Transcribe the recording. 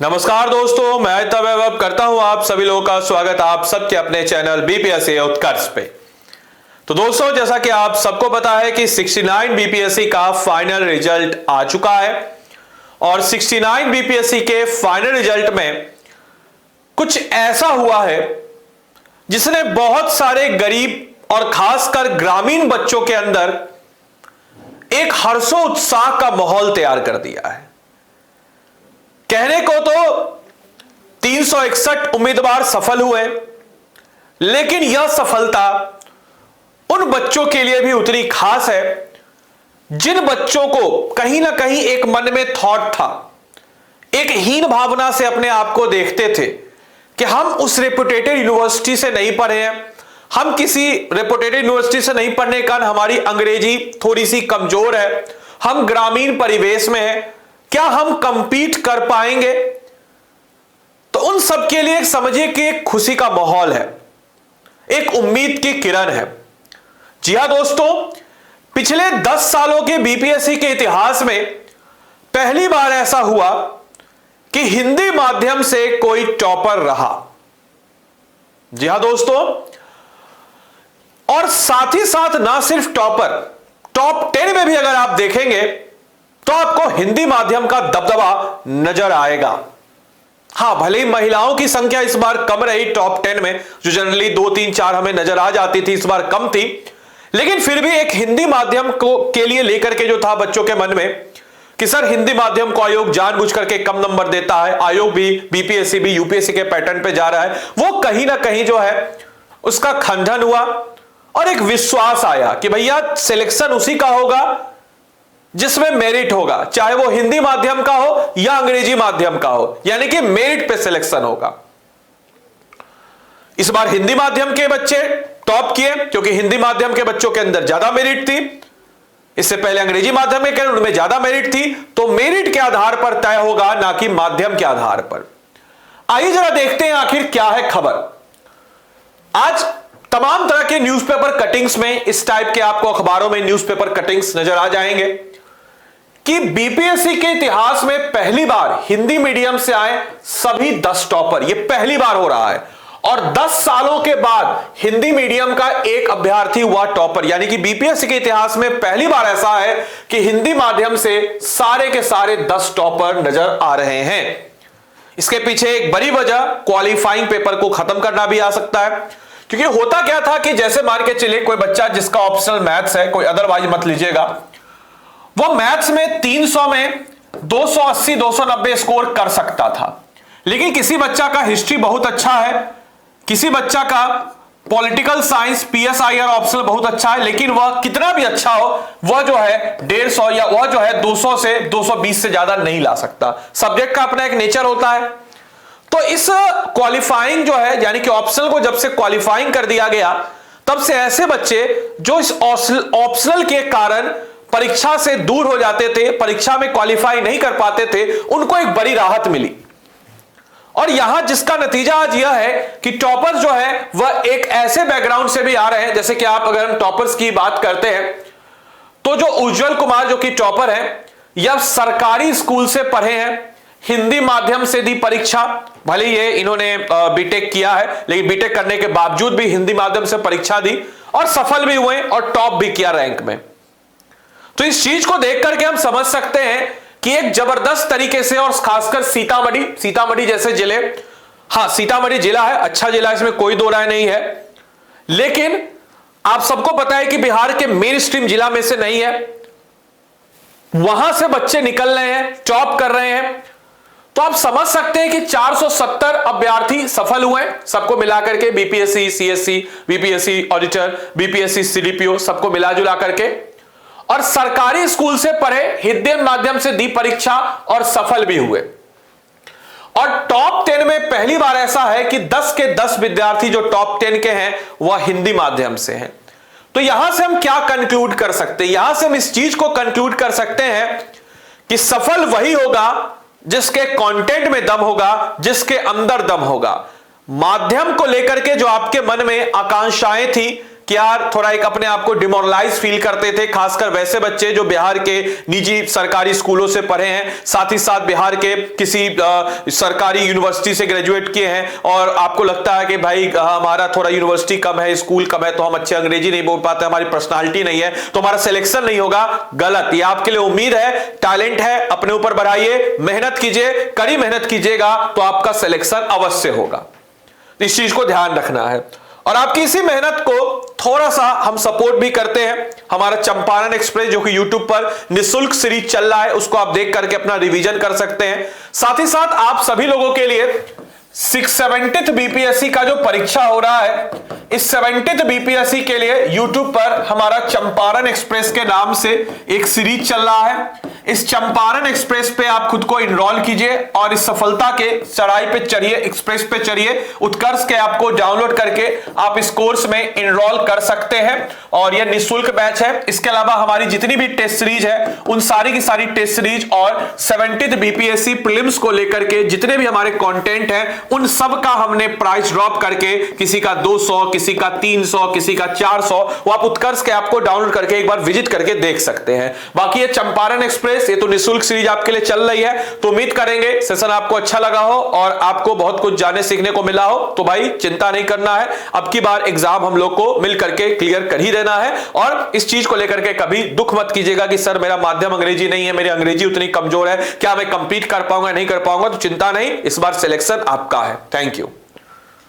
नमस्कार दोस्तों, मैं तब करता हूं आप सभी लोगों का स्वागत आप सबके अपने चैनल बीपीएससी उत्कर्ष पे। तो दोस्तों, जैसा कि आप सबको पता है कि 69 बीपीएससी का फाइनल रिजल्ट आ चुका है और 69 बीपीएससी के फाइनल रिजल्ट में कुछ ऐसा हुआ है जिसने बहुत सारे गरीब और खासकर ग्रामीण बच्चों के अंदर एक हर्षोत्साह का माहौल तैयार कर दिया है। कहने को तो 361 उम्मीदवार सफल हुए, लेकिन यह सफलता उन बच्चों के लिए भी उतनी खास है जिन बच्चों को कहीं ना कहीं एक मन में थॉट था, एक हीन भावना से अपने आप को देखते थे कि हम उस रेपुटेटेड यूनिवर्सिटी से नहीं पढ़े हैं, हम किसी रेपुटेटेड यूनिवर्सिटी से नहीं पढ़ने के कारण हमारी अंग्रेजी थोड़ी सी कमजोर है, हम ग्रामीण परिवेश में हैं, क्या हम कंपीट कर पाएंगे। तो उन सब के लिए समझिए कि एक खुशी का माहौल है, एक उम्मीद की किरण है। जी हां दोस्तों, पिछले 10 सालों के बीपीएससी के इतिहास में पहली बार ऐसा हुआ कि हिंदी माध्यम से कोई टॉपर रहा। जी हां दोस्तों, और साथ ही साथ ना सिर्फ टॉपर, टॉप 10 में भी अगर आप देखेंगे तो आपको हिंदी माध्यम का दबदबा नजर आएगा। हां, भले ही महिलाओं की संख्या इस बार कम रही टॉप 10 में, जो जनरली 2, 3, 4 हमें नजर आ जाती थी, इस बार कम थी, लेकिन फिर भी एक हिंदी माध्यम को के लिए लेकर के जो था बच्चों के मन में कि सर हिंदी माध्यम को आयोग जानबूझ करके कम नंबर देता है, आयोग भी, बीपीएससी भी यूपीएससी के पैटर्न पे जा रहा है, वो कहीं ना कहीं जो है उसका खंडन हुआ और एक विश्वास आया कि भैया सिलेक्शन उसी का होगा जिसमें मेरिट होगा, चाहे वो हिंदी माध्यम का हो या अंग्रेजी माध्यम का हो, यानी कि मेरिट पे सिलेक्शन होगा। इस बार हिंदी माध्यम के बच्चे टॉप किए क्योंकि हिंदी माध्यम के बच्चों के अंदर ज्यादा मेरिट थी। इससे पहले अंग्रेजी माध्यम के उनमें ज्यादा मेरिट थी, तो मेरिट के आधार पर तय होगा, ना कि माध्यम के आधार पर। आइए जरा देखते हैं आखिर क्या है खबर। आज तमाम तरह के न्यूज़पेपर कटिंग्स में, इस टाइप के आपको अखबारों में न्यूज़पेपर कटिंग्स नजर आ जाएंगे कि बीपीएससी के इतिहास में पहली बार हिंदी मीडियम से आए सभी 10 टॉपर, यह पहली बार हो रहा है। और 10 सालों के बाद हिंदी मीडियम का एक अभ्यर्थी हुआ टॉपर, यानी कि बीपीएससी के इतिहास में पहली बार ऐसा है कि हिंदी माध्यम से सारे के सारे 10 टॉपर नजर आ रहे हैं। इसके पीछे एक बड़ी वजह क्वालिफाइंग पेपर को खत्म करना भी आ सकता है, क्योंकि होता क्या था कि जैसे मान के चलिए कोई बच्चा जिसका ऑप्शनल मैथ्स है, कोई अदरवाइज मत लीजिएगा, वो मैथ्स में 300 में 280 290 स्कोर कर सकता था, लेकिन किसी बच्चा का हिस्ट्री बहुत अच्छा है, किसी बच्चा का पॉलिटिकल साइंस पीएसआईआर ऑप्शनल बहुत अच्छा है, लेकिन वह कितना भी अच्छा हो वह जो है 150 या वह जो है 200 से 220 से ज्यादा नहीं ला सकता। सब्जेक्ट का अपना एक नेचर होता है। तो इस क्वालिफाइंग जो है, यानी कि ऑप्शनल को जब से क्वालिफाइंग कर दिया गया, तब से ऐसे बच्चे जो इस ऑप्शनल के कारण परीक्षा से दूर हो जाते थे, परीक्षा में क्वालिफाई नहीं कर पाते थे, उनको एक बड़ी राहत मिली। और यहां जिसका नतीजा आज यह है कि टॉपर्स जो है वह एक ऐसे बैकग्राउंड से भी आ रहे हैं, जैसे कि आप अगर हम टॉपर्स की बात करते हैं तो जो उज्जवल कुमार जो कि टॉपर है, यह सरकारी स्कूल से पढ़े हैं, हिंदी माध्यम से दी परीक्षा, भले ये इन्होंने बीटेक किया है, लेकिन बीटेक करने के बावजूद भी हिंदी माध्यम से परीक्षा दी और सफल भी हुए और टॉप भी किया रैंक में। तो इस चीज को देख करके हम समझ सकते हैं कि एक जबरदस्त तरीके से, और खासकर सीतामढ़ी जैसे जिले, हां सीतामढ़ी जिला है, अच्छा जिला है, इसमें कोई दो राय नहीं है, लेकिन आप सबको पता है कि बिहार के मेन स्ट्रीम जिला में से नहीं है, वहां से बच्चे निकल रहे हैं, टॉप कर रहे हैं। तो आप समझ सकते हैं कि 470 अभ्यर्थी सफल हुए, सबको मिलाकर के, BPSC, CSC, BPSC auditor, BPSC CDPO, सबको मिला जुला करके, और सरकारी स्कूल से पढ़े, हिंदी माध्यम से दी परीक्षा और सफल भी हुए। और टॉप 10 में पहली बार ऐसा है कि 10 के 10 विद्यार्थी जो टॉप 10 के हैं वह हिंदी माध्यम से हैं। तो यहां से हम क्या कंक्लूड कर सकते हैं? यहां से हम इस चीज को कंक्लूड कर सकते हैं कि सफल वही होगा जिसके कंटेंट में दम होगा, जिसके अंदर दम होगा। माध्यम को लेकर के जो आपके मन में आकांक्षाएं थी कि यार थोड़ा एक अपने आप को डिमोरलाइज फील करते थे, खासकर वैसे बच्चे जो बिहार के निजी सरकारी स्कूलों से पढ़े हैं, साथ ही साथ बिहार के किसी सरकारी यूनिवर्सिटी से ग्रेजुएट किए हैं, और आपको लगता है कि भाई हमारा थोड़ा यूनिवर्सिटी कम है, स्कूल कम है, तो हम अच्छे अंग्रेजी नहीं बोल पाते, हमारी पर्सनालिटी नहीं है, तो हमारा सिलेक्शन नहीं होगा। गलत। ये आपके लिए उम्मीद है, टैलेंट है, अपने ऊपर बढ़ाइए, मेहनत कीजिए, कड़ी मेहनत कीजिएगा तो आपका सिलेक्शन अवश्य होगा। इस चीज को ध्यान रखना है। और आपकी इसी मेहनत को थोड़ा सा हम सपोर्ट भी करते हैं। हमारा चंपारण एक्सप्रेस जो कि YouTube पर निःशुल्क सीरीज चल रहा है, उसको आप देख करके अपना रिवीजन कर सकते हैं। साथ ही साथ आप सभी लोगों के लिए 670th बीपीएससी का जो परीक्षा हो रहा है, इस 70th बीपीएससी के लिए YouTube पर हमारा चंपारण एक्सप्रेस के नाम से एक सीरीज चल रहा है। इस चंपारण एक्सप्रेस पे आप खुद को इनरोल कीजिए और इस सफलता के चढ़ाई पे चढ़िए, एक्सप्रेस पे चढ़िए। उत्कर्ष के ऐप को डाउनलोड करके आप इस कोर्स में इनरोल कर सकते हैं और यह निःशुल्क बैच है। इसके अलावा हमारी जितनी भी टेस्ट सीरीज है, उन सारी की सारी टेस्ट सीरीज और 70th बीपीएससी प्रीलिम्स को लेकर के जितने भी हमारे कंटेंट हैं, उन सब का हमने प्राइस ड्रॉप करके, किसी का 200, किसी का 300, किसी का 400, वो आप उत्कर्ष के ऐप को डाउनलोड करके एक बार विजिट करके देख सकते हैं। बाकी ये चंपारण एक्सप्रेस, ये तो निःशुल्क सीरीज आपके लिए चल रही है, तो उम्मीद करेंगे सेशन आपको अच्छा लगा हो और आपको बहुत कुछ जानने सीखने को मिला हो। तो भाई चिंता नहीं करना है, अब की बार एग्जाम हम लोग को मिल करके क्लियर कर ही देना है। और इस चीज को लेकर के कभी दुख मत कीजिएगा कि सर मेरा माध्यम अंग्रेजी नहीं है, मेरी अंग्रेजी उतनी कमजोर है, क्या मैं कंपीट कर पाऊंगा नहीं कर पाऊंगा, तो चिंता नहीं, इस बार सिलेक्शन आपका है। Thank you.